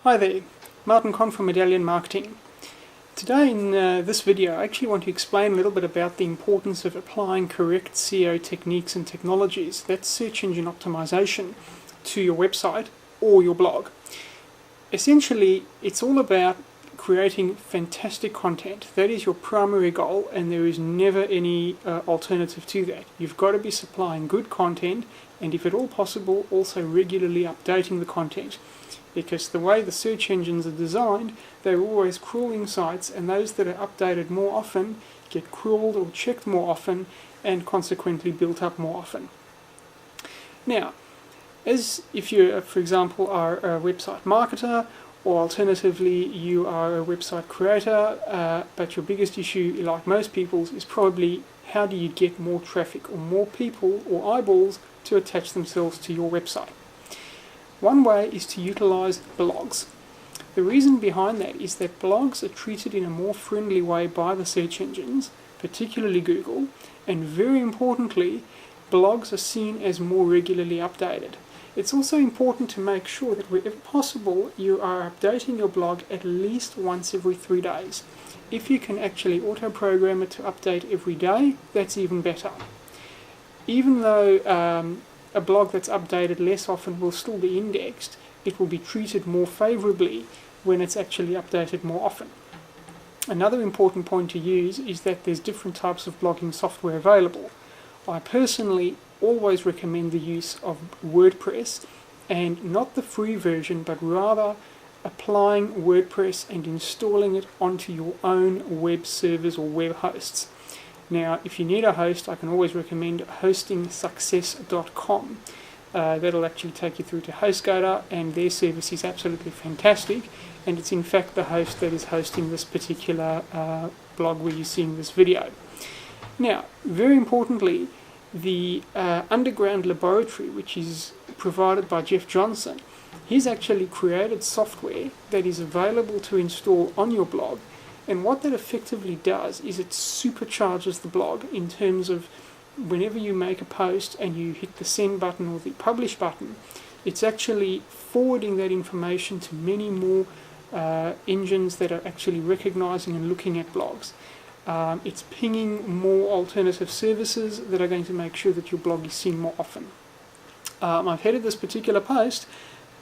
Hi there, Martin Conn from Medallion Marketing. Today in this video I actually want to explain a little bit about the importance of applying correct SEO techniques and technologies, that's search engine optimization, to your website or your blog. Essentially it's all about creating fantastic content. That is your primary goal, and there is never any alternative to that. You've got to be supplying good content, and if at all possible also regularly updating the content. Because the way the search engines are designed, they're always crawling sites, and those that are updated more often get crawled or checked more often and consequently built up more often. Now, as if you, for example, are a website marketer, or alternatively you are a website creator, but your biggest issue, like most people's, is probably how do you get more traffic or more people or eyeballs to attach themselves to your website. One way is to utilize blogs. The reason behind that is that blogs are treated in a more friendly way by the search engines, particularly Google, and very importantly, blogs are seen as more regularly updated. It's also important to make sure that wherever possible you are updating your blog at least once every 3 days. If you can actually auto-program it to update every day, that's even better. Even though a blog that's updated less often will still be indexed, it will be treated more favorably when it's actually updated more often. Another important point to use is that there's different types of blogging software available. I personally always recommend the use of WordPress, and not the free version, but rather applying WordPress and installing it onto your own web servers or web hosts. Now, if you need a host, I can always recommend hostingsuccess.com. That'll actually take you through to HostGator, and their service is absolutely fantastic, and it's in fact the host that is hosting this particular blog where you're seeing this video. Now, very importantly, the Underground Laboratory, which is provided by Jeff Johnson, he's actually created software that is available to install on your blog. And what that effectively does is it supercharges the blog in terms of whenever you make a post and you hit the send button or the publish button, it's actually forwarding that information to many more engines that are actually recognizing and looking at blogs. It's pinging more alternative services that are going to make sure that your blog is seen more often. I've headed this particular post,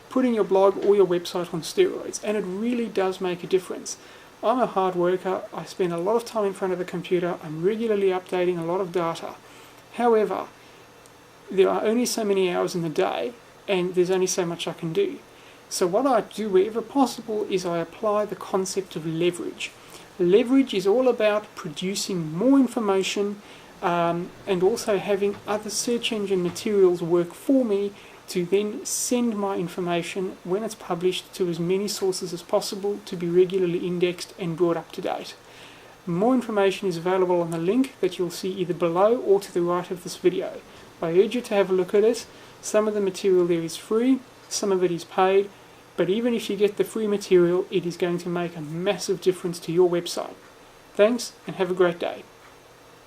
putting your blog or your website on steroids, and it really does make a difference. I'm a hard worker, I spend a lot of time in front of the computer, I'm regularly updating a lot of data. However, there are only so many hours in the day, and there's only so much I can do. So what I do wherever possible is I apply the concept of leverage. Leverage is all about producing more information and also having other search engine materials work for me to then send my information when it's published to as many sources as possible to be regularly indexed and brought up to date. More information is available on the link that you'll see either below or to the right of this video. I urge you to have a look at it. Some of the material there is free, some of it is paid, but even if you get the free material, it is going to make a massive difference to your website. Thanks, and have a great day.